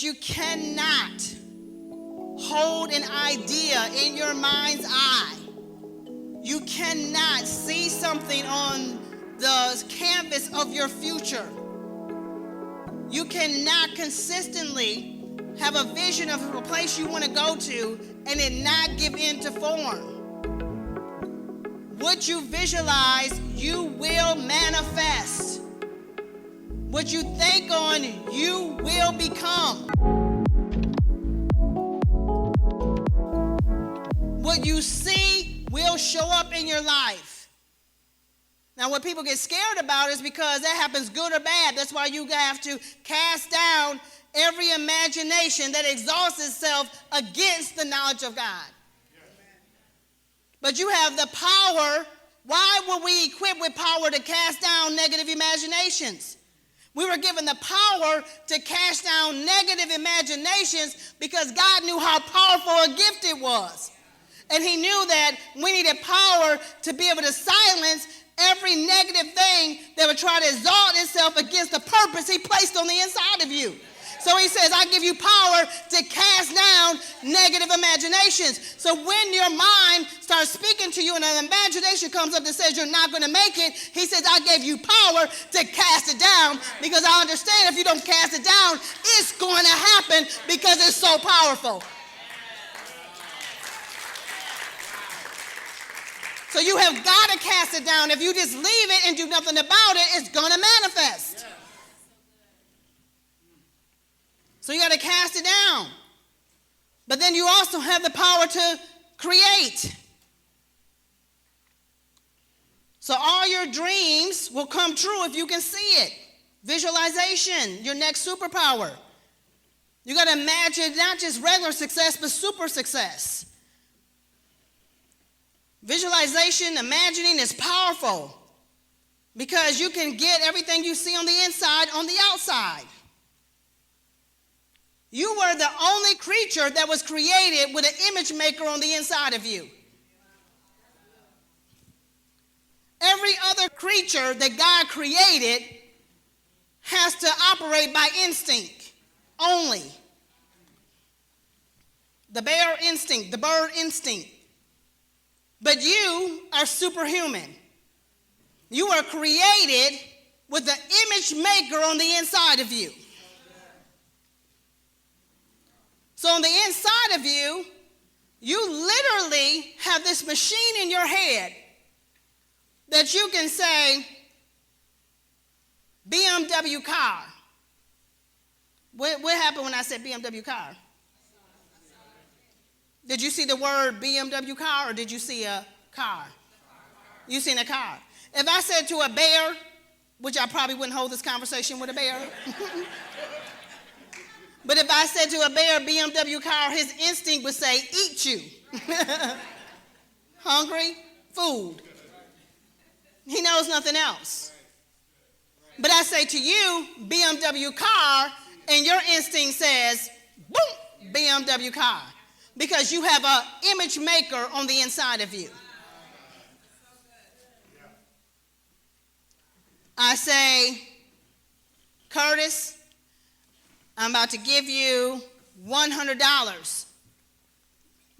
You cannot hold an idea in your mind's eye. You cannot see something on the canvas of your future. You cannot consistently have a vision of a place you want to go to and it not give in to form. What you visualize, you will manifest. What you think on, you will become. What you see will show up in your life. Now, what people get scared about is because that happens good or bad. That's why you have to cast down every imagination that exalts itself against the knowledge of God. But you have the power. Why were we equipped with power to cast down negative imaginations? We were given the power to cast down negative imaginations because God knew how powerful a gift it was. And he knew that we needed power to be able to silence every negative thing that would try to exalt itself against the purpose he placed on the inside of you. So he says, I give you power to cast down negative imaginations. So when your mind starts speaking to you and an imagination comes up that says you're not going to make it, he says, I gave you power to cast it down, because I understand if you don't cast it down, it's going to happen because it's so powerful. So you have got to cast it down. If you just leave it and do nothing about it, it's going to manifest. So you got to cast it down. But then you also have the power to create. So all your dreams will come true if you can see it. Visualization, your next superpower. You got to imagine not just regular success, but super success. Visualization, imagining is powerful because you can get everything you see on the inside on the outside. You were the only creature that was created with an image maker on the inside of you. Every other creature that God created has to operate by instinct only. The bear instinct, the bird instinct. But you are superhuman. You are created with the image maker on the inside of you. So on the inside of you, you literally have this machine in your head that you can say, BMW car. What happened when I said BMW car? Did you see the word BMW car, or did you see a car? You seen a car. If I said to a bear, which I probably wouldn't hold this conversation with a bear. But if I said to a bear, BMW car, his instinct would say, eat you. Hungry? Food. He knows nothing else. But I say to you, BMW car, and your instinct says, boom, BMW car. Because you have an image maker on the inside of you. I say, Curtis, I'm about to give you $100.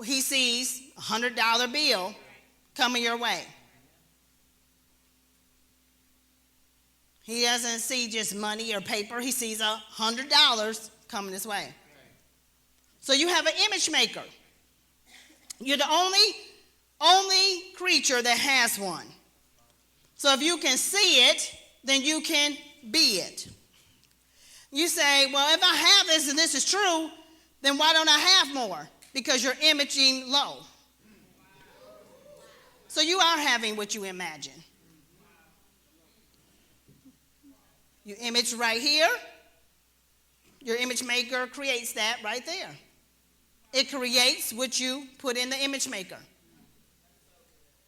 He sees a $100 bill coming your way. He doesn't see just money or paper. He sees $100 coming his way. So you have an image maker. You're the only creature that has one. So if you can see it, then you can be it. You say, well, if I have this and this is true, then why don't I have more? Because you're imaging low. So you are having what you imagine. You image right here. Your image maker creates that right there. It creates what you put in the image maker.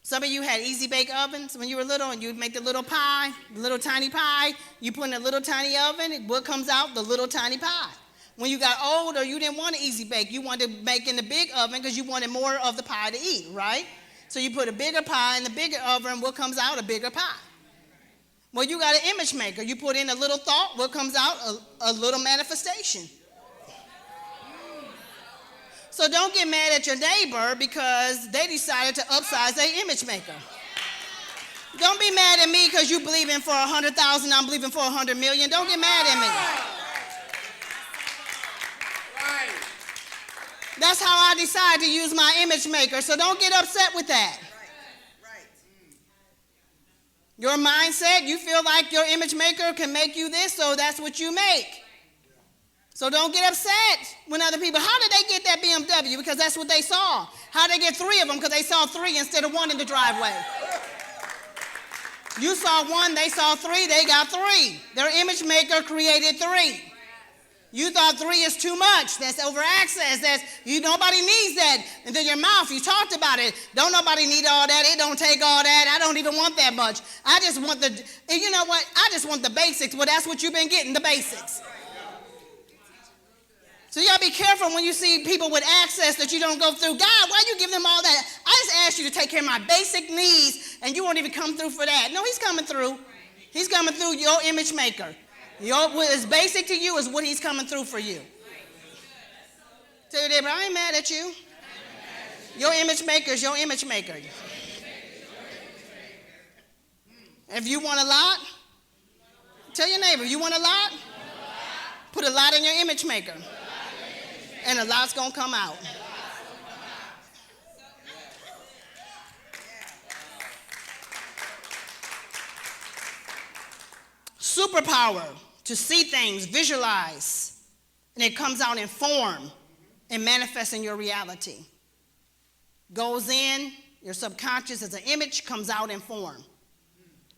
Some of you had easy bake ovens when you were little, and you'd make the little pie, the little tiny pie. You put in a little tiny oven, what comes out? The little tiny pie. When you got older, you didn't want an easy bake. You wanted to bake in the big oven because you wanted more of the pie to eat, right? So you put a bigger pie in the bigger oven, what comes out? A bigger pie. Well, you got an image maker. You put in a little thought, what comes out? A little manifestation. So don't get mad at your neighbor because they decided to upsize their image maker. Don't be mad at me because you believing for 100,000, I'm believing for 100 million. Don't get mad at me. That's how I decided to use my image maker, so don't get upset with that. Your mindset, you feel like your image maker can make you this, so that's what you make. So don't get upset when other people, how did they get that BMW? Because that's what they saw. How did they get 3 of them? Because they saw 3 instead of 1 in the driveway. You saw 1, they saw 3, they got 3. Their image maker created 3. You thought 3 is too much. That's over access. Nobody needs that. And then your mouth, you talked about it. Don't nobody need all that. It don't take all that. I don't even want that much. I just want you know what? I just want the basics. Well, that's what you've been getting, the basics. So you got to be careful when you see people with access that you don't go through. God, why you give them all that? I just asked you to take care of my basic needs, and you won't even come through for that. No, he's coming through. He's coming through your image maker. What is basic to you is what he's coming through for you. Tell your neighbor, I ain't mad at you. Your image maker is your image maker. If you want a lot, tell your neighbor, you want a lot? Put a lot in your image maker. And a lot's going to come out. Superpower. To see things, visualize, and it comes out in form and manifests in your reality. Goes in, your subconscious as an image, comes out in form.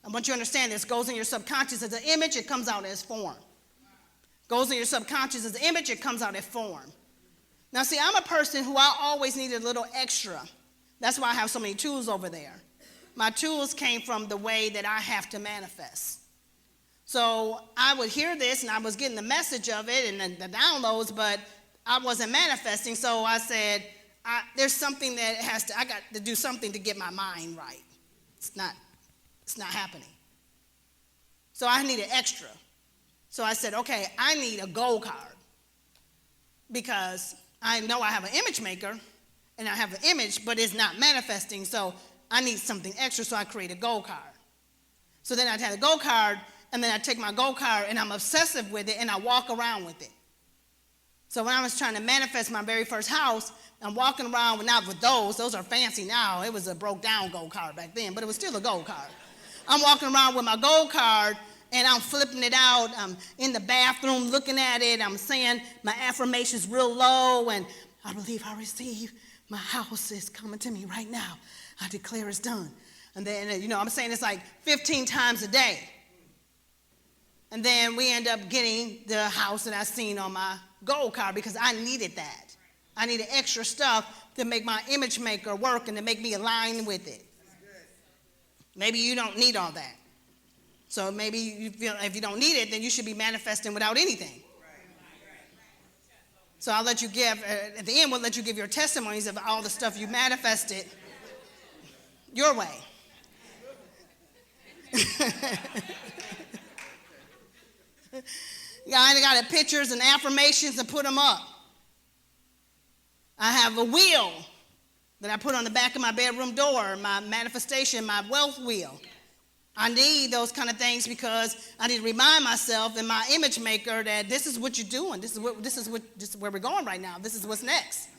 I want you to understand this. Goes in your subconscious as an image, it comes out as form. Goes in your subconscious as an image, it comes out as form. Now see, I'm a person who I always needed a little extra. That's why I have so many tools over there. My tools came from the way that I have to manifest. So I would hear this, and I was getting the message of it and the downloads, but I wasn't manifesting. So I said, there's something that I got to do something to get my mind right. It's not happening. So I needed extra. So I said, okay, I need a goal card because I know I have an image maker, and I have an image, but it's not manifesting. So I need something extra. So I created a goal card. So then I had a goal card. And then I take my gold card and I'm obsessive with it and I walk around with it. So when I was trying to manifest my very first house, I'm walking around not with those are fancy now. It was a broke down gold card back then, but it was still a gold card. I'm walking around with my gold card and I'm flipping it out. I'm in the bathroom looking at it. I'm saying my affirmations real low and I believe I receive. My house is coming to me right now. I declare it's done. And then, I'm saying it's like 15 times a day. And then we end up getting the house that I seen on my gold card because I needed that. I needed extra stuff to make my image maker work and to make me align with it. Maybe you don't need all that. So maybe you feel if you don't need it, then you should be manifesting without anything. So I'll let you give, at the end, we'll let you give your testimonies of all the stuff you manifested your way. I got the pictures and affirmations and put them up. I have a wheel that I put on the back of my bedroom door, my manifestation, my wealth wheel. I need those kind of things because I need to remind myself and my image maker that this is what you're doing. This is where we're going right now. This is what's next.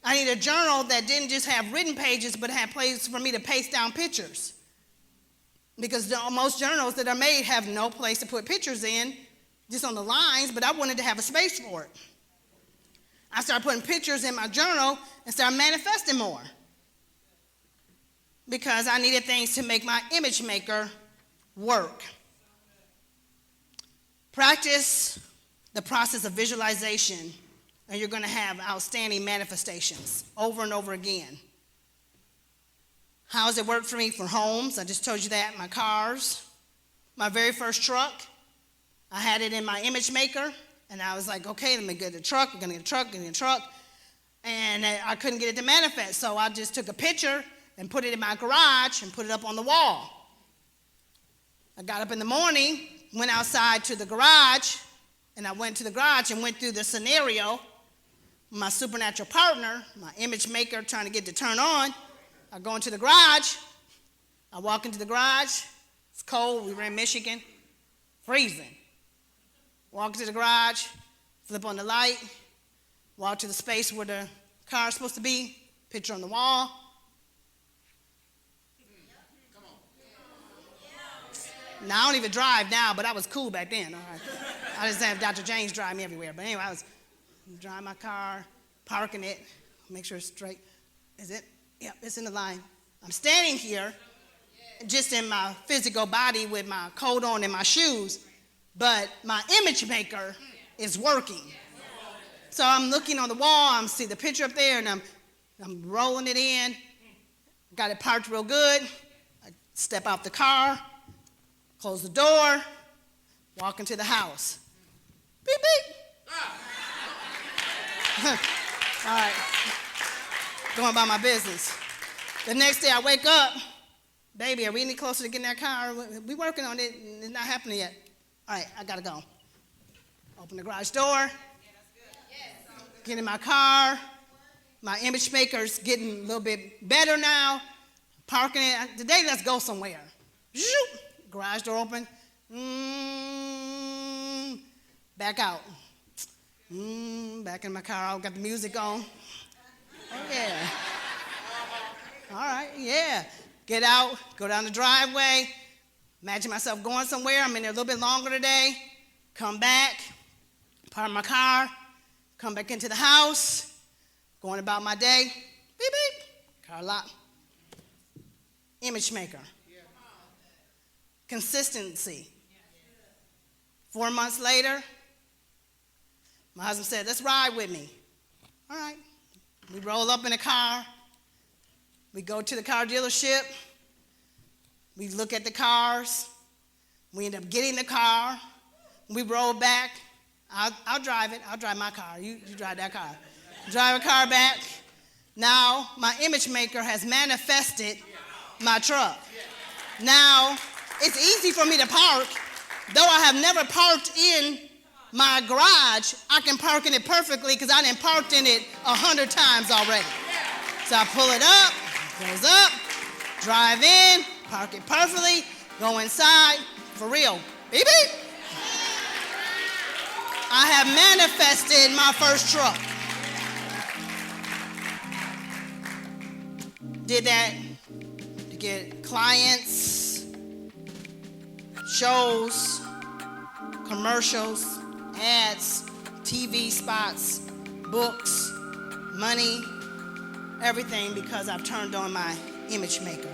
I need a journal that didn't just have written pages, but had places for me to paste down pictures. Because most journals that are made have no place to put pictures in, just on the lines, but I wanted to have a space for it. I started putting pictures in my journal and started manifesting more. Because I needed things to make my image maker work. Practice the process of visualization, and you're going to have outstanding manifestations over and over again. How has it worked for me for homes? I just told you that. My cars. My very first truck. I had it in my image maker. And I was like, okay, let me get a truck. I'm going to get a truck, get a truck. And I couldn't get it to manifest. So I just took a picture and put it in my garage and put it up on the wall. I got up in the morning, went outside to the garage. And I went to the garage and went through the scenario my supernatural partner, my image maker, trying to get to turn on. I go into the garage. I walk into the garage. It's cold. We were in Michigan. Freezing. Walk into the garage, flip on the light, walk to the space where the car is supposed to be, picture on the wall. Now, I don't even drive now, but I was cool back then. All right. I just have Dr. James drive me everywhere. But anyway, I was driving my car, parking it, make sure it's straight. Is it? Yeah, it's in the line. I'm standing here, just in my physical body with my coat on and my shoes, but my image maker is working. So I'm looking on the wall, I'm seeing the picture up there, and I'm rolling it in. Got it parked real good. I step out the car, close the door, walk into the house. Beep, beep. All right, going about my business. The next day I wake up, baby, are we any closer to getting that car? We working on it, and it's not happening yet. All right, I gotta go. Open the garage door, get in my car. My image maker's getting a little bit better now. Parking it. Today, let's go somewhere. Zoop. Garage door open. Back out. Back in my car. I got the music on. Oh, yeah. All right, yeah. Get out, go down the driveway. Imagine myself going somewhere. I'm in there a little bit longer today. Come back, park my car, come back into the house, going about my day. Beep, beep. Car lock. Image maker. Consistency. 4 months later, my husband said, let's ride with me. All right. We roll up in a car. We go to the car dealership. We look at the cars. We end up getting the car. We roll back. I'll drive it. I'll drive my car. You drive that car. Drive a car back. Now, my image maker has manifested my truck. Now, it's easy for me to park. Though I have never parked in my garage, I can park in it perfectly because I done parked in it 100 times already. So I pull it up, goes up, drive in, park it perfectly, go inside, for real. Beep, beep. I have manifested my first truck. Did that to get clients, shows, commercials, ads, TV spots, books, money, everything because I've turned on my image maker.